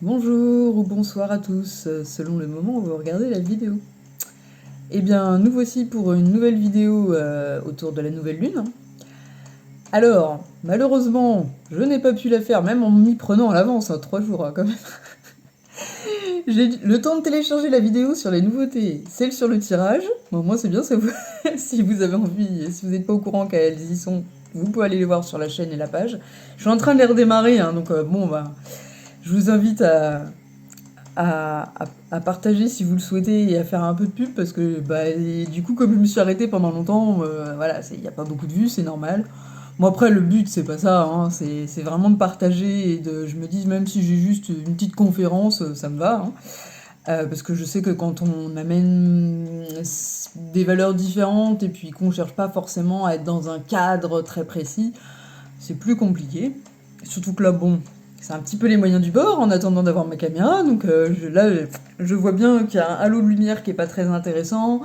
Bonjour ou bonsoir à tous, selon le moment où vous regardez la vidéo. Eh bien, nous voici pour une nouvelle vidéo autour de la nouvelle lune. Alors, malheureusement, je n'ai pas pu la faire, même en m'y prenant à l'avance, 3 jours quand même. J'ai le temps de télécharger la vidéo sur les nouveautés, celle sur le tirage. Bon, moi c'est bien, ça vous... si vous avez envie, si vous n'êtes pas au courant qu'elles y sont, vous pouvez aller les voir sur la chaîne et la page. Je suis en train de les redémarrer, donc bon, bah, je vous invite à partager si vous le souhaitez et à faire un peu de pub parce que bah, et du coup comme je me suis arrêtée pendant longtemps, voilà, il n'y a pas beaucoup de vues, c'est normal. Moi après le but c'est pas ça, c'est vraiment de partager et je me dis même si j'ai juste une petite conférence, ça me va. Parce que je sais que quand on amène des valeurs différentes et puis qu'on cherche pas forcément à être dans un cadre très précis, c'est plus compliqué. Surtout que là, bon, c'est un petit peu les moyens du bord en attendant d'avoir ma caméra. Donc là, je vois bien qu'il y a un halo de lumière qui est pas très intéressant.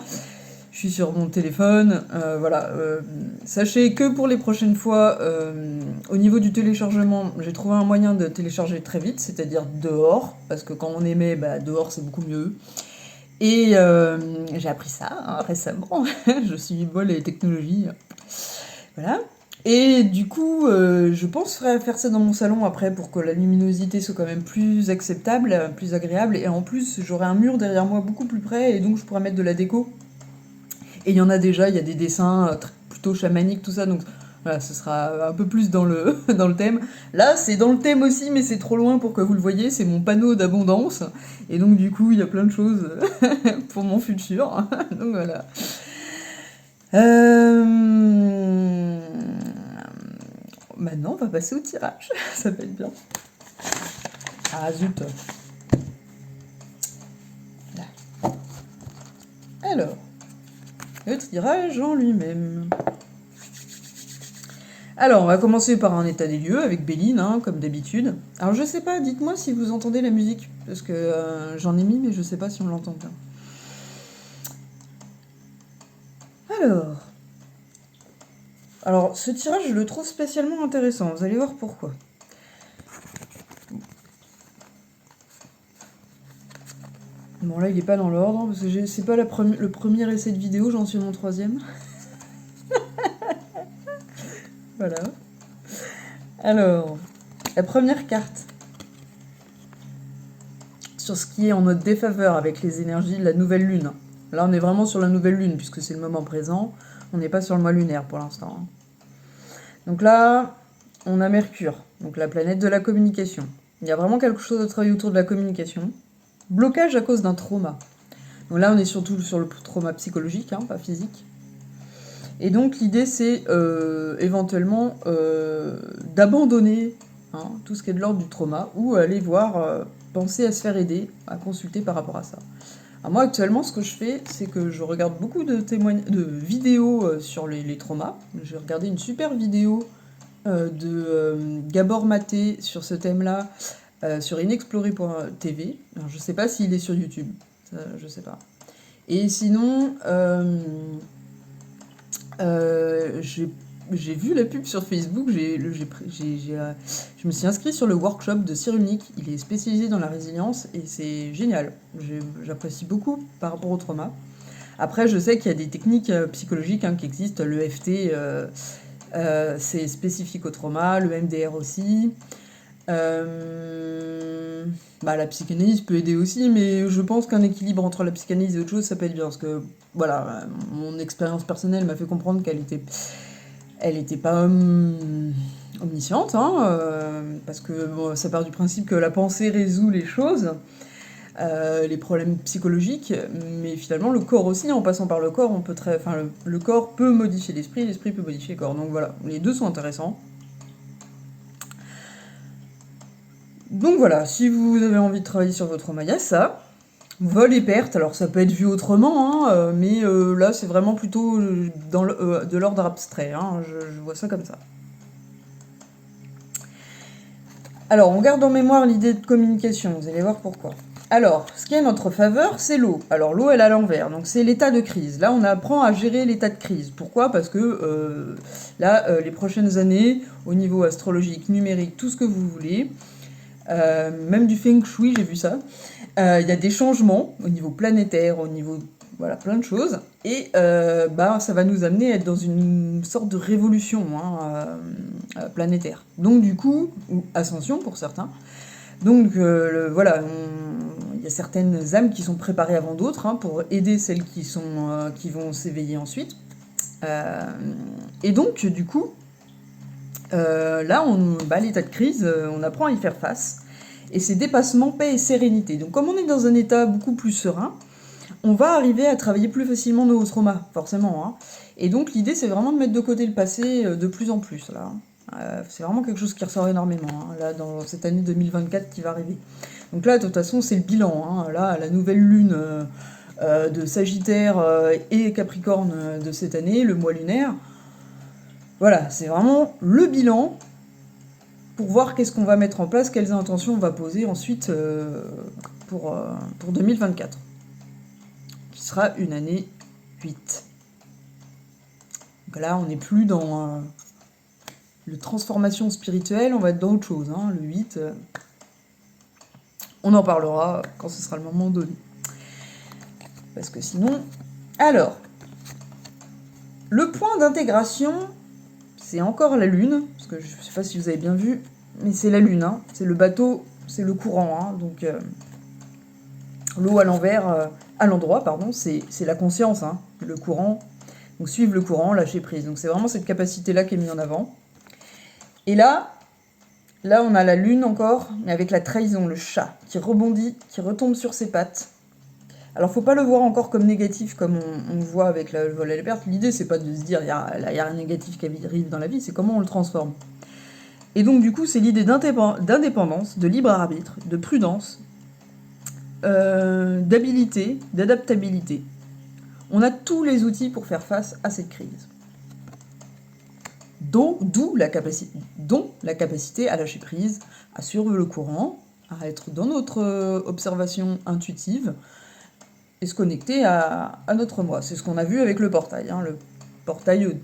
Je suis sur mon téléphone. Voilà. Sachez que pour les prochaines fois, au niveau du téléchargement, j'ai trouvé un moyen de télécharger très vite, c'est-à-dire dehors. Parce que quand on émet, bah, dehors, c'est beaucoup mieux. Et j'ai appris ça récemment. Je suis bonne les technologies. Voilà. Et du coup, je pense faire ça dans mon salon après pour que la luminosité soit quand même plus acceptable, plus agréable. Et en plus, j'aurai un mur derrière moi beaucoup plus près et donc je pourrai mettre de la déco. Et il y en a déjà, il y a des dessins plutôt chamaniques, tout ça. Donc voilà, ce sera un peu plus dans le, dans le thème. Là, c'est dans le thème aussi, mais c'est trop loin pour que vous le voyez. C'est mon panneau d'abondance. Et donc, du coup, il y a plein de choses pour mon futur. Donc voilà. Maintenant, on va passer au tirage. Ça va être bien. Ah zut. Là. Alors, le tirage en lui-même. Alors, on va commencer par un état des lieux avec Béline, comme d'habitude. Alors, je sais pas, dites-moi si vous entendez la musique, parce que j'en ai mis, mais je sais pas si on l'entend bien. Alors, ce tirage, je le trouve spécialement intéressant. Vous allez voir pourquoi. Bon, là, il est pas dans l'ordre, parce que c'est pas le premier essai de vidéo, j'en suis à mon 3e. Voilà. Alors, la première carte, sur ce qui est en notre défaveur avec les énergies de la nouvelle lune. Là, on est vraiment sur la nouvelle lune, puisque c'est le moment présent. On n'est pas sur le mois lunaire pour l'instant. Donc là, on a Mercure, donc la planète de la communication. Il y a vraiment quelque chose à travailler autour de la communication. Blocage à cause d'un trauma. Donc là, on est surtout sur le trauma psychologique, pas physique. Et donc l'idée, c'est éventuellement d'abandonner tout ce qui est de l'ordre du trauma, ou aller voir, penser à se faire aider, à consulter par rapport à ça. Alors moi, actuellement, ce que je fais, c'est que je regarde beaucoup de vidéos sur les traumas. J'ai regardé une super vidéo de Gabor Maté sur ce thème-là, sur inexploré.tv. Alors, je sais pas s'il est sur YouTube, ça, je sais pas. Et sinon, j'ai vu la pub sur Facebook, je me suis inscrit sur le workshop de Cyrulnik. Il est spécialisé dans la résilience et c'est génial. J'apprécie beaucoup par rapport au trauma. Après, je sais qu'il y a des techniques psychologiques qui existent. Le FT, c'est spécifique au trauma, le MDR aussi. La psychanalyse peut aider aussi, mais je pense qu'un équilibre entre la psychanalyse et autre chose, ça peut être bien. Parce que, voilà, mon expérience personnelle m'a fait comprendre elle était pas omnisciente, parce que bon, ça part du principe que la pensée résout les choses, les problèmes psychologiques, mais finalement le corps aussi, en passant par le corps, le corps peut modifier l'esprit peut modifier le corps. Donc voilà, les deux sont intéressants. Donc voilà, si vous avez envie de travailler sur votre trauma, il y a ça. Vol et perte, alors ça peut être vu autrement, mais là c'est vraiment plutôt de l'ordre abstrait, je vois ça comme ça. Alors, on garde en mémoire l'idée de communication, vous allez voir pourquoi. Alors, ce qui est à notre faveur, c'est l'eau. Alors, l'eau, elle est à l'envers, donc c'est l'état de crise. Là, on apprend à gérer l'état de crise. Pourquoi ? Parce que les prochaines années, au niveau astrologique, numérique, tout ce que vous voulez, Même du feng shui, j'ai vu ça. Il y a des changements au niveau planétaire, au niveau, voilà, plein de choses. Et ça va nous amener à être dans une sorte de révolution, hein, planétaire. Donc du coup, ou ascension pour certains. Donc voilà, il y a certaines âmes qui sont préparées avant d'autres, hein, pour aider celles qui vont s'éveiller ensuite. Et donc du coup, là, l'état de crise, on apprend à y faire face. Et c'est dépassement, paix et sérénité. Donc comme on est dans un état beaucoup plus serein, on va arriver à travailler plus facilement nos traumas, forcément, hein. Et donc l'idée, c'est vraiment de mettre de côté le passé de plus en plus, là. C'est vraiment quelque chose qui ressort énormément, hein, là, dans cette année 2024 qui va arriver. Donc là, de toute façon, c'est le bilan, hein. Là, la nouvelle lune de Sagittaire et Capricorne de cette année, le mois lunaire, voilà, c'est vraiment le bilan pour voir qu'est-ce qu'on va mettre en place, quelles intentions on va poser ensuite pour 2024, qui sera une année 8. Donc là, on n'est plus dans le transformation spirituelle, on va être dans autre chose, hein, le 8. On en parlera quand ce sera le moment donné. Parce que sinon... Alors, le point d'intégration, c'est encore la Lune, parce que je ne sais pas si vous avez bien vu, mais c'est la Lune, hein, c'est le bateau, c'est le courant, hein, donc l'eau à l'envers, à l'endroit, pardon, c'est la conscience, hein, le courant, donc suivre le courant, lâcher prise. Donc c'est vraiment cette capacité-là qui est mise en avant. Et là, on a la Lune encore, mais avec la trahison, le chat, qui rebondit, qui retombe sur ses pattes. Alors, faut pas le voir encore comme négatif, comme on le voit avec le vol et la perte. L'idée, c'est pas de se dire, il y a rien de négatif qui arrive dans la vie, c'est comment on le transforme. Et donc, du coup, c'est l'idée d'indépendance, de libre arbitre, de prudence, d'habilité, d'adaptabilité. On a tous les outils pour faire face à cette crise. Dont la capacité à lâcher prise, à suivre le courant, à être dans notre observation intuitive, et se connecter à notre moi. C'est ce qu'on a vu avec le portail. Hein. Le portail...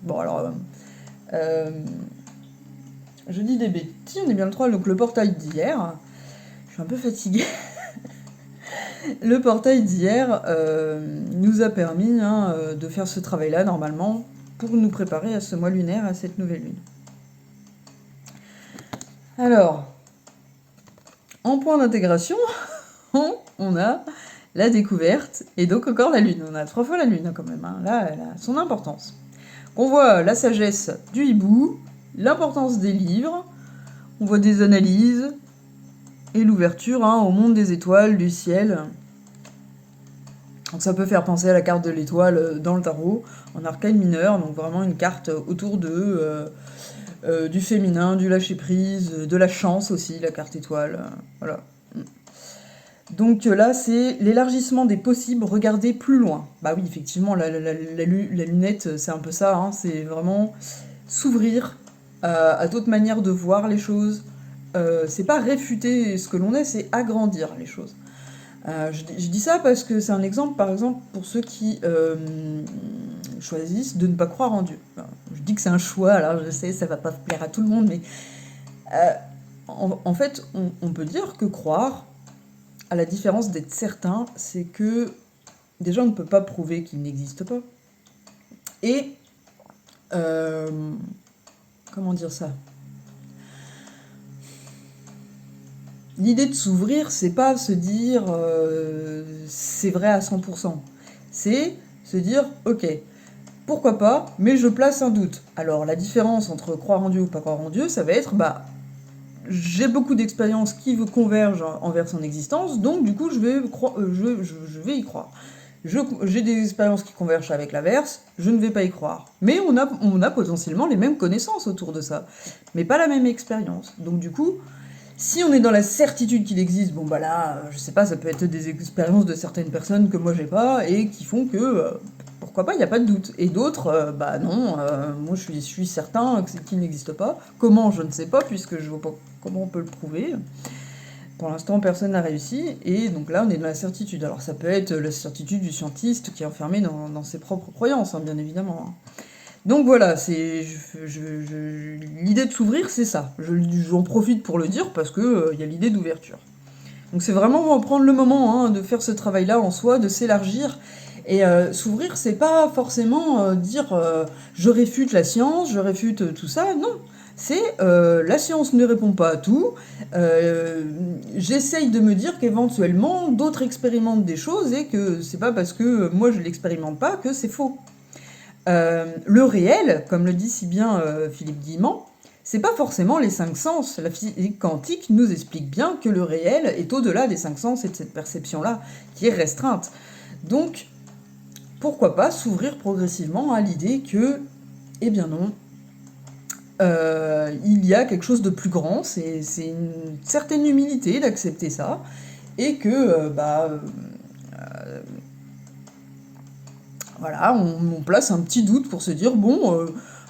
Bon, alors... je dis des bêtises, on est bien le 3, donc le portail d'hier... Je suis un peu fatiguée. Le portail d'hier nous a permis de faire ce travail-là, normalement, pour nous préparer à ce mois lunaire, à cette nouvelle lune. Alors, en point d'intégration, on a la découverte, et donc encore la lune. On a 3 fois la lune, hein, quand même. Hein. Là, elle a son importance. On voit la sagesse du hibou, l'importance des livres, on voit des analyses, et l'ouverture au monde des étoiles, du ciel. Donc ça peut faire penser à la carte de l'étoile dans le tarot, en arcane mineur, donc vraiment une carte autour du féminin, du lâcher-prise, de la chance aussi, la carte étoile. Voilà. Donc là, c'est l'élargissement des possibles, regarder plus loin. Bah oui, effectivement, la lunette, c'est un peu ça, hein, c'est vraiment s'ouvrir à d'autres manières de voir les choses. C'est pas réfuter ce que l'on est, c'est agrandir les choses. Je dis ça parce que c'est un exemple, par exemple, pour ceux qui choisissent de ne pas croire en Dieu. Alors, je dis que c'est un choix, alors je sais, ça va pas plaire à tout le monde, mais en fait, on peut dire que croire, à la différence d'être certain, c'est que déjà on ne peut pas prouver qu'il n'existe pas. Et comment dire ça ? L'idée de s'ouvrir, c'est pas se dire c'est vrai à 100%. C'est se dire ok, pourquoi pas, mais je place un doute. Alors la différence entre croire en Dieu ou pas croire en Dieu, ça va être j'ai beaucoup d'expériences qui convergent envers son existence, donc du coup je vais y croire. J'ai des expériences qui convergent avec l'inverse, je ne vais pas y croire. Mais on a potentiellement les mêmes connaissances autour de ça, mais pas la même expérience. Donc du coup, si on est dans la certitude qu'il existe, bon bah là, je sais pas, ça peut être des expériences de certaines personnes que moi j'ai pas, et qui font que, pourquoi pas, il n'y a pas de doute. Et d'autres, non, moi je suis certain qu'il n'existe pas. Comment, je ne sais pas, puisque je vois pas comment on peut le prouver. Pour l'instant, personne n'a réussi, et donc là, on est dans la certitude. Alors ça peut être la certitude du scientiste qui est enfermé dans ses propres croyances, hein, bien évidemment. Hein. Donc voilà, l'idée de s'ouvrir, c'est ça. J'en profite pour le dire parce que y a l'idée d'ouverture. Donc c'est vraiment prendre le moment, hein, de faire ce travail-là en soi, de s'élargir. Et s'ouvrir, c'est pas forcément dire je réfute la science, je réfute tout ça. Non, c'est la science ne répond pas à tout. J'essaye de me dire qu'éventuellement d'autres expérimentent des choses et que c'est pas parce que moi je l'expérimente pas que c'est faux. Le réel, comme le dit si bien Philippe Guillemant, c'est pas forcément les cinq sens. La physique quantique nous explique bien que le réel est au-delà des cinq sens et de cette perception-là qui est restreinte. Donc, pourquoi pas s'ouvrir progressivement à l'idée que, eh bien non, il y a quelque chose de plus grand, c'est une certaine humilité d'accepter ça, et que, voilà, on place un petit doute pour se dire, bon,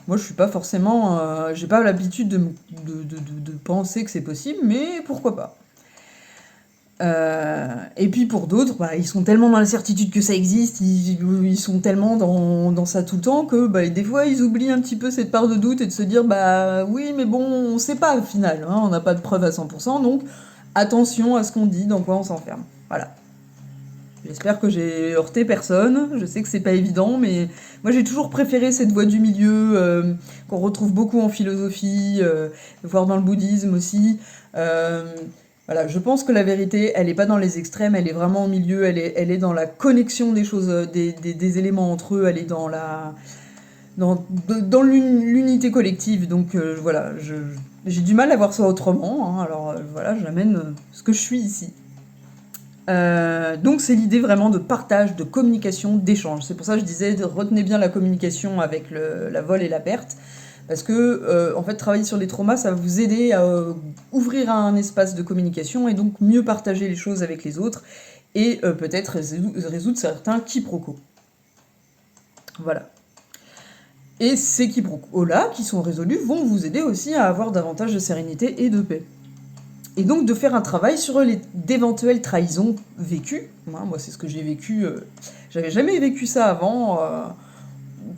moi je suis pas forcément, j'ai pas l'habitude de penser que c'est possible, mais pourquoi pas. Et puis pour d'autres, ils sont tellement dans la certitude que ça existe, ils sont tellement dans ça tout le temps que des fois ils oublient un petit peu cette part de doute et de se dire oui mais bon on sait pas au final, hein, on n'a pas de preuves à 100%, donc attention à ce qu'on dit, dans quoi on s'enferme. Voilà. J'espère que j'ai heurté personne, je sais que c'est pas évident, mais moi j'ai toujours préféré cette voie du milieu, qu'on retrouve beaucoup en philosophie, voire dans le bouddhisme aussi. Voilà, je pense que la vérité, elle est pas dans les extrêmes, elle est vraiment au milieu, elle est dans la connexion des choses, des éléments entre eux, elle est dans l'unité collective, donc voilà, j'ai du mal à voir ça autrement, hein, alors voilà, j'amène ce que je suis ici. Donc c'est l'idée vraiment de partage, de communication, d'échange. C'est pour ça que je disais, retenez bien la communication avec la vol et la perte, parce que en fait travailler sur les traumas, ça va vous aider à ouvrir un espace de communication et donc mieux partager les choses avec les autres et peut-être résoudre certains quiproquos. Voilà. Et ces quiproquos-là, qui sont résolus, vont vous aider aussi à avoir davantage de sérénité et de paix. Et donc de faire un travail sur d'éventuelles trahisons vécues. Moi, c'est ce que j'ai vécu. J'avais jamais vécu ça avant,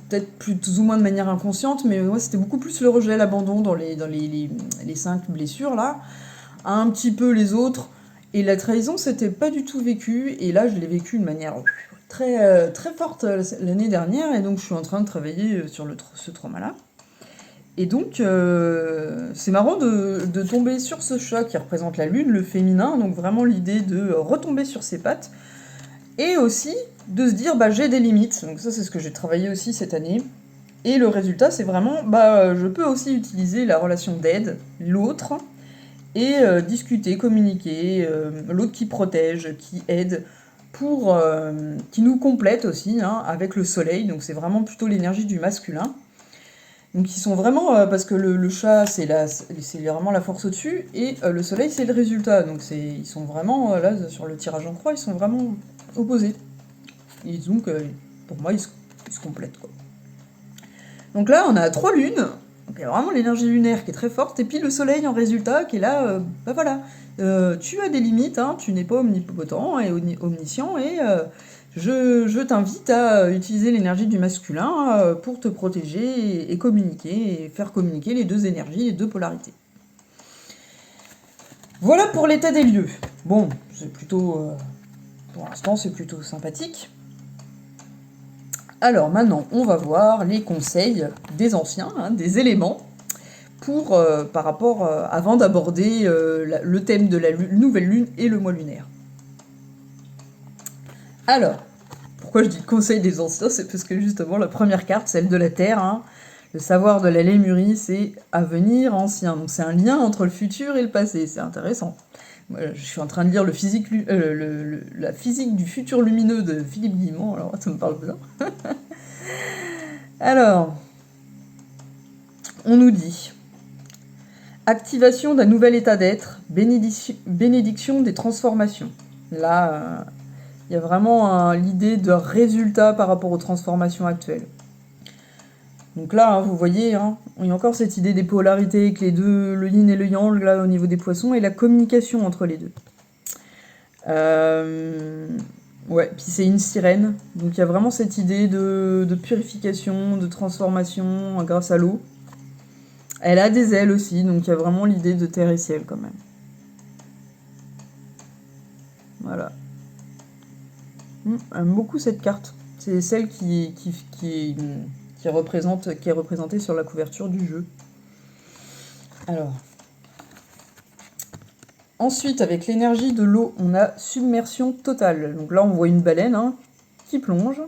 peut-être plus ou moins de manière inconsciente, mais moi, c'était beaucoup plus le rejet, l'abandon dans les 5 blessures, là. Un petit peu les autres. Et la trahison, c'était pas du tout vécu. Et là, je l'ai vécu de manière très, très forte l'année dernière. Et donc, je suis en train de travailler sur ce trauma-là. Et donc, c'est marrant de tomber sur ce chat qui représente la lune, le féminin, donc vraiment l'idée de retomber sur ses pattes, et aussi de se dire, j'ai des limites, donc ça c'est ce que j'ai travaillé aussi cette année, et le résultat c'est vraiment, je peux aussi utiliser la relation d'aide, l'autre, et discuter, communiquer, l'autre qui protège, qui aide, qui nous complète aussi, hein, avec le soleil, donc c'est vraiment plutôt l'énergie du masculin. Donc ils sont vraiment, parce que le chat c'est vraiment la force au-dessus, et le soleil c'est le résultat, donc ils sont vraiment, là sur le tirage en croix, ils sont vraiment opposés. Et donc pour moi ils se complètent quoi. Donc là on a 3 lunes, donc il y a vraiment l'énergie lunaire qui est très forte, et puis le soleil en résultat qui est là, voilà, tu as des limites, hein, tu n'es pas omnipotent et omniscient, et je t'invite à utiliser l'énergie du masculin pour te protéger et communiquer, et faire communiquer les deux énergies, les deux polarités. Voilà pour l'état des lieux. Bon, c'est plutôt... pour l'instant, c'est plutôt sympathique. Alors maintenant, on va voir les conseils des anciens, hein, des éléments, par rapport, avant d'aborder le thème de la nouvelle lune et le mois lunaire. Alors, pourquoi je dis conseil des anciens, c'est parce que justement la première carte, celle de la Terre, hein, le savoir de la Lémurie, c'est avenir ancien. Donc c'est un lien entre le futur et le passé, c'est intéressant. Moi, je suis en train de lire la physique du futur lumineux de Philippe Guillemont, alors ça me parle bien. Alors, on nous dit activation d'un nouvel état d'être, bénédiction des transformations. Là, il y a vraiment l'idée de résultat par rapport aux transformations actuelles. Donc là, vous voyez, il y a encore cette idée des polarités avec les deux, le yin et le yang, là, au niveau des poissons, et la communication entre les deux. Ouais, puis c'est une sirène, donc il y a vraiment cette idée de purification, de transformation grâce à l'eau. Elle a des ailes aussi, donc il y a vraiment l'idée de terre et ciel quand même. Voilà. J'aime beaucoup cette carte. C'est celle qui est représentée sur la couverture du jeu. Alors. Ensuite, avec l'énergie de l'eau, on a submersion totale. Donc là, on voit une baleine qui plonge.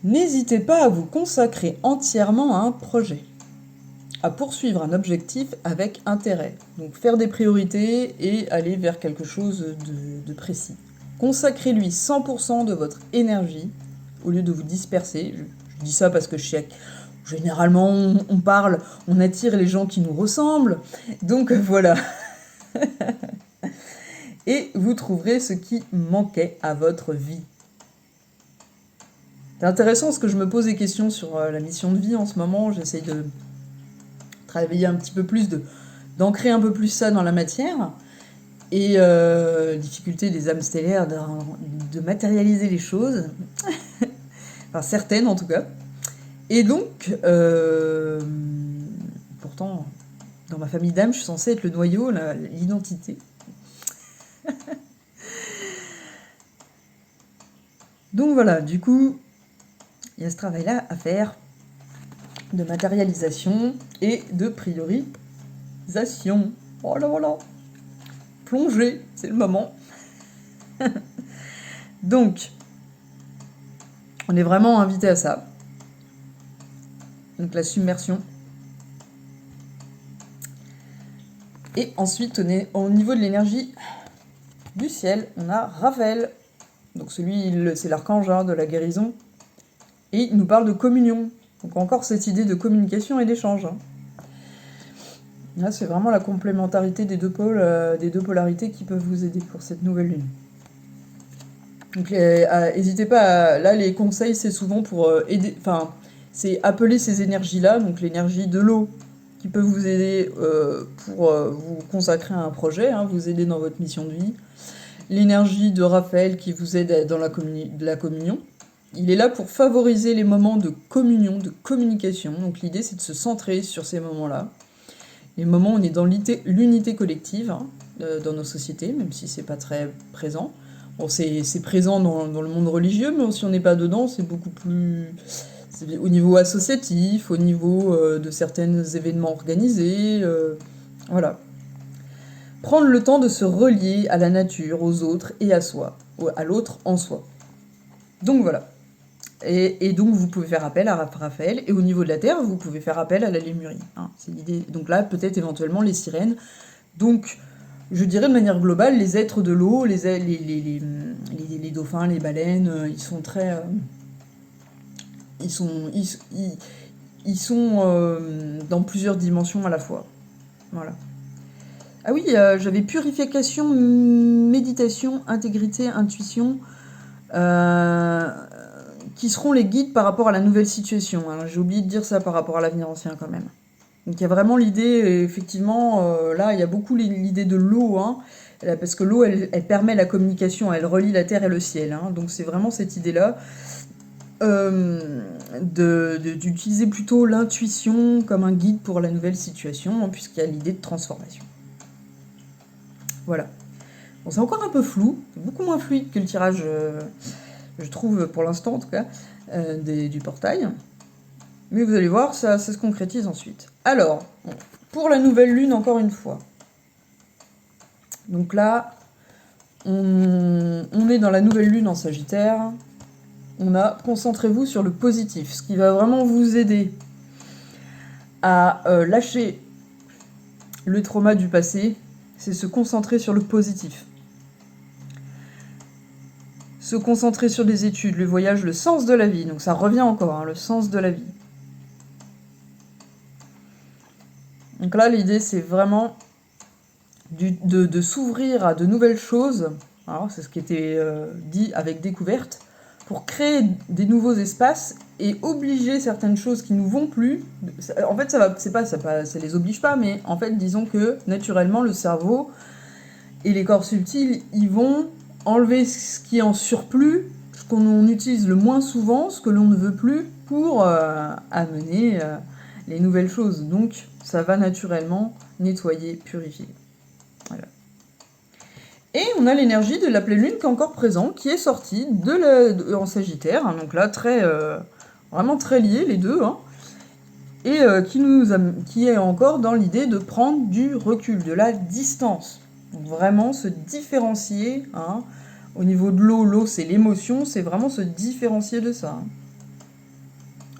N'hésitez pas à vous consacrer entièrement à un projet, à poursuivre un objectif avec intérêt. Donc faire des priorités et aller vers quelque chose de précis. Consacrez-lui 100% de votre énergie au lieu de vous disperser. Je dis ça parce que généralement on parle, on attire les gens qui nous ressemblent. Donc voilà. Et vous trouverez ce qui manquait à votre vie. C'est intéressant parce que je me pose des questions sur la mission de vie en ce moment. J'essaye de travailler un petit peu plus, d'ancrer un peu plus ça dans la matière. Et difficulté des âmes stellaires de matérialiser les choses. Enfin, certaines en tout cas. Et donc, pourtant, dans ma famille d'âmes, je suis censée être le noyau, l'identité. Donc voilà, du coup, il y a ce travail-là à faire de matérialisation et de priorisation. Voilà, voilà. Plonger, c'est le moment. Donc, on est vraiment invité à ça. Donc la submersion. Et ensuite, on est au niveau de l'énergie du ciel, on a Raphaël. Donc c'est l'archange de la guérison. Et il nous parle de communion. Donc encore cette idée de communication et d'échange. Là, c'est vraiment la complémentarité des deux pôles, des deux polarités qui peuvent vous aider pour cette nouvelle lune. Donc n'hésitez pas, là les conseils c'est souvent pour aider, enfin c'est appeler ces énergies-là, donc l'énergie de l'eau qui peut vous aider pour vous consacrer à un projet, vous aider dans votre mission de vie. L'énergie de Raphaël qui vous aide dans la communion. Il est là pour favoriser les moments de communion, de communication. Donc l'idée c'est de se centrer sur ces moments-là. Les moments où on est dans l'unité collective dans nos sociétés, même si c'est pas très présent. Bon, c'est présent dans le monde religieux, mais si on n'est pas dedans, c'est beaucoup plus... C'est au niveau associatif, au niveau de certains événements organisés, voilà. Prendre le temps de se relier à la nature, aux autres et à soi, à l'autre en soi. Donc voilà. Et donc vous pouvez faire appel à Raphaël, et au niveau de la Terre, vous pouvez faire appel à la Lémurie. C'est l'idée. Donc là, peut-être éventuellement les sirènes. Donc, je dirais de manière globale, les êtres de l'eau, les dauphins, les baleines, ils sont très... ils sont dans plusieurs dimensions à la fois. Voilà. Ah oui, j'avais purification, méditation, intégrité, intuition, qui seront les guides par rapport à la nouvelle situation. Alors, j'ai oublié de dire ça par rapport à l'avenir ancien quand même. Donc il y a vraiment l'idée, effectivement, là il y a beaucoup l'idée de l'eau, parce que l'eau elle permet la communication, elle relie la terre et le ciel. Donc c'est vraiment cette idée-là d'utiliser plutôt l'intuition comme un guide pour la nouvelle situation, puisqu'il y a l'idée de transformation. Voilà. Bon, c'est encore un peu flou, c'est beaucoup moins fluide que le tirage, je trouve pour l'instant en tout cas, du portail. Mais vous allez voir, ça se concrétise ensuite. Alors, pour la nouvelle lune, encore une fois. Donc là, on est dans la nouvelle lune en Sagittaire. On a concentrez-vous sur le positif. Ce qui va vraiment vous aider à lâcher le trauma du passé, c'est se concentrer sur le positif. Se concentrer sur les études, le voyage, le sens de la vie. Donc ça revient encore, le sens de la vie. Donc là, l'idée, c'est vraiment de s'ouvrir à de nouvelles choses. Alors, c'est ce qui était dit avec découverte, pour créer des nouveaux espaces et obliger certaines choses qui nous vont plus. En fait, ça les oblige pas, mais en fait, disons que naturellement, le cerveau et les corps subtils, ils vont enlever ce qui est en surplus, ce qu'on utilise le moins souvent, ce que l'on ne veut plus, pour amener les nouvelles choses. Donc ça va naturellement nettoyer, purifier. Voilà. Et on a l'énergie de la pleine lune qui est encore présente, qui est sortie en Sagittaire, hein, donc là vraiment très liés les deux, hein, et qui est encore dans l'idée de prendre du recul, de la distance. Donc vraiment se différencier, hein. Au niveau de l'eau c'est l'émotion, c'est vraiment se différencier de ça.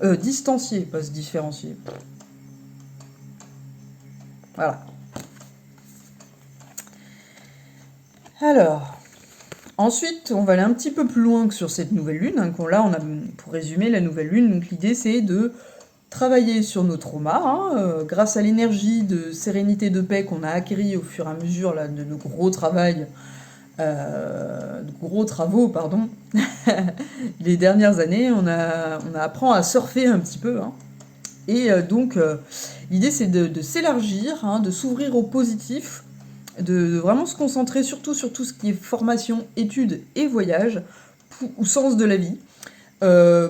Hein. Distancier, pas se différencier. Voilà. Alors, ensuite, on va aller un petit peu plus loin que sur cette nouvelle lune. Hein, pour résumer la nouvelle lune, donc l'idée c'est de travailler sur nos traumas, hein, grâce à l'énergie de sérénité, de paix qu'on a acquis au fur et à mesure là, de nos gros travaux, pardon. Les dernières années, on apprend à surfer un petit peu, hein. Et donc, l'idée c'est de s'élargir, hein, de s'ouvrir au positif, de vraiment se concentrer surtout sur tout ce qui est formation, études et voyage, ou sens de la vie,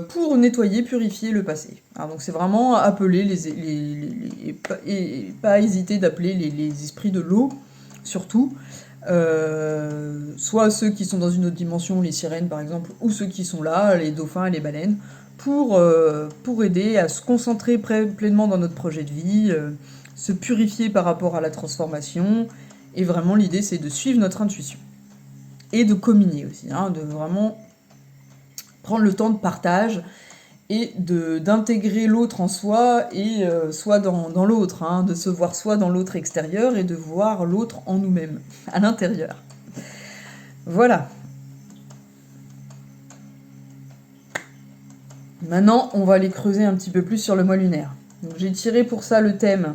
pour nettoyer, purifier le passé. Alors, donc c'est vraiment appeler et pas hésiter d'appeler les esprits de l'eau, surtout, soit ceux qui sont dans une autre dimension, les sirènes par exemple, ou ceux qui sont là, les dauphins et les baleines, pour aider à se concentrer pleinement dans notre projet de vie, se purifier par rapport à la transformation, et vraiment l'idée c'est de suivre notre intuition. Et de communier aussi, hein, de vraiment prendre le temps de partage et d'intégrer l'autre en soi et soit dans l'autre, hein, de se voir soit dans l'autre extérieur et de voir l'autre en nous-mêmes, à l'intérieur. Voilà. Maintenant, on va aller creuser un petit peu plus sur le mois lunaire. Donc, j'ai tiré pour ça le thème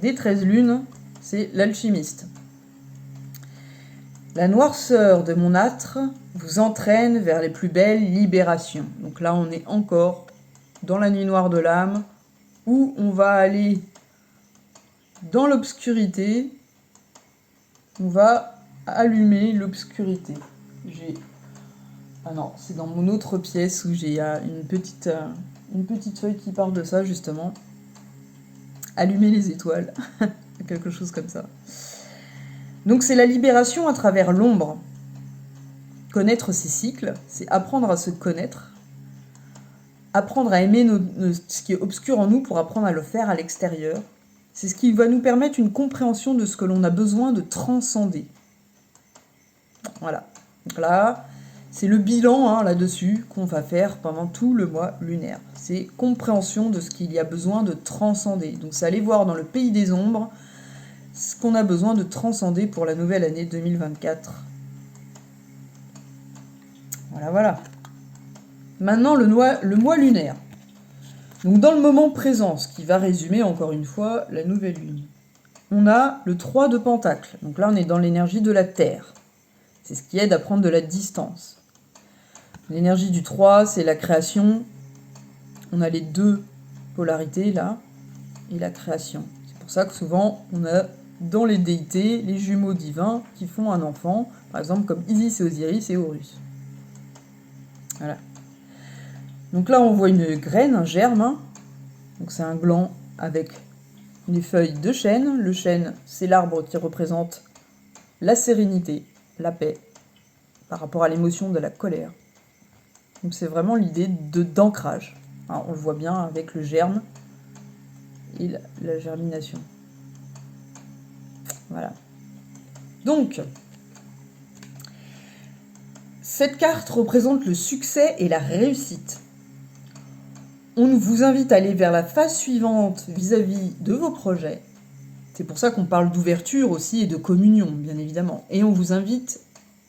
des 13 lunes, c'est l'alchimiste. La noirceur de mon âtre vous entraîne vers les plus belles libérations. Donc là, on est encore dans la nuit noire de l'âme, où on va aller dans l'obscurité, on va allumer l'obscurité. Ah non, c'est dans mon autre pièce où j'ai une petite feuille qui parle de ça, justement. Allumer les étoiles, quelque chose comme ça. Donc c'est la libération à travers l'ombre. Connaître ses cycles, c'est apprendre à se connaître, apprendre à aimer ce qui est obscur en nous pour apprendre à le faire à l'extérieur. C'est ce qui va nous permettre une compréhension de ce que l'on a besoin de transcender. Voilà. Donc là, c'est le bilan, hein, là-dessus qu'on va faire pendant tout le mois lunaire. C'est compréhension de ce qu'il y a besoin de transcender. Donc c'est aller voir dans le pays des ombres ce qu'on a besoin de transcender pour la nouvelle année 2024. Voilà. Maintenant, le mois lunaire. Donc dans le moment présent, ce qui va résumer encore une fois la nouvelle lune. On a le 3 de Pentacle. Donc là, on est dans l'énergie de la Terre. C'est ce qui aide à prendre de la distance. L'énergie du 3, c'est la création. On a les deux polarités là, et la création. C'est pour ça que souvent, on a dans les déités les jumeaux divins qui font un enfant, par exemple comme Isis et Osiris et Horus. Voilà. Donc là, on voit une graine, un germe. Hein. Donc c'est un gland avec des feuilles de chêne. Le chêne, c'est l'arbre qui représente la sérénité, la paix, par rapport à l'émotion de la colère. Donc c'est vraiment l'idée d'ancrage. On le voit bien avec le germe et la germination. Voilà. Donc, cette carte représente le succès et la réussite. On vous invite à aller vers la phase suivante vis-à-vis de vos projets. C'est pour ça qu'on parle d'ouverture aussi et de communion, bien évidemment. Et on vous invite,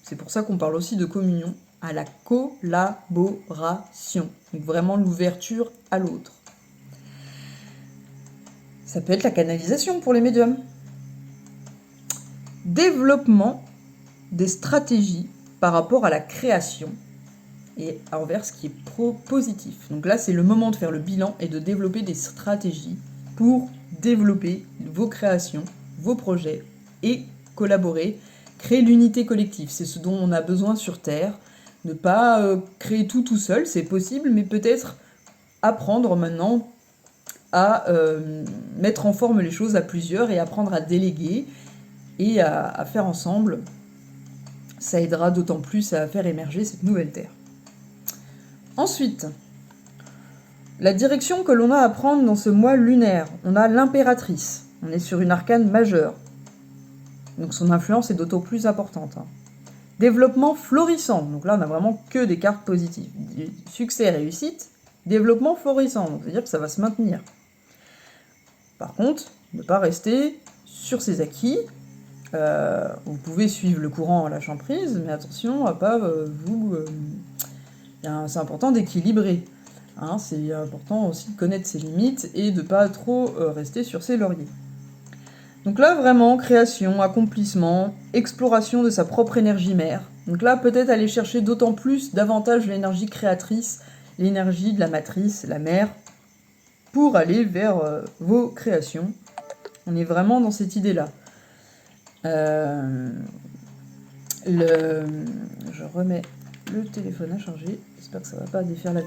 c'est pour ça qu'on parle aussi de communion, à la collaboration. Donc vraiment l'ouverture à l'autre. Ça peut être la canalisation pour les médiums. Développement des stratégies par rapport à la création et envers ce qui est positif. Donc là, c'est le moment de faire le bilan et de développer des stratégies pour développer vos créations, vos projets et collaborer créer l'unité collective. C'est ce dont on a besoin sur Terre. Ne pas créer tout seul, c'est possible, mais peut-être apprendre maintenant à mettre en forme les choses à plusieurs et apprendre à déléguer et à faire ensemble. Ça aidera d'autant plus à faire émerger cette nouvelle Terre. Ensuite, la direction que l'on a à prendre dans ce mois lunaire, on a l'impératrice. On est sur une arcane majeure. Donc son influence est d'autant plus importante. Développement florissant. Donc là, on a vraiment que des cartes positives. Succès, réussite, développement florissant. Donc c'est-à-dire que ça va se maintenir. Par contre, ne pas rester sur ses acquis. Vous pouvez suivre le courant à lâchant prise, mais attention à pas vous... c'est important d'équilibrer. C'est important aussi de connaître ses limites et de pas trop rester sur ses lauriers. Donc là, vraiment, création, accomplissement, exploration de sa propre énergie mère. Donc là, peut-être aller chercher d'autant plus, davantage l'énergie créatrice, l'énergie de la matrice, la mère, pour aller vers vos créations. On est vraiment dans cette idée-là. Je remets le téléphone à charger. J'espère que ça va pas défaire la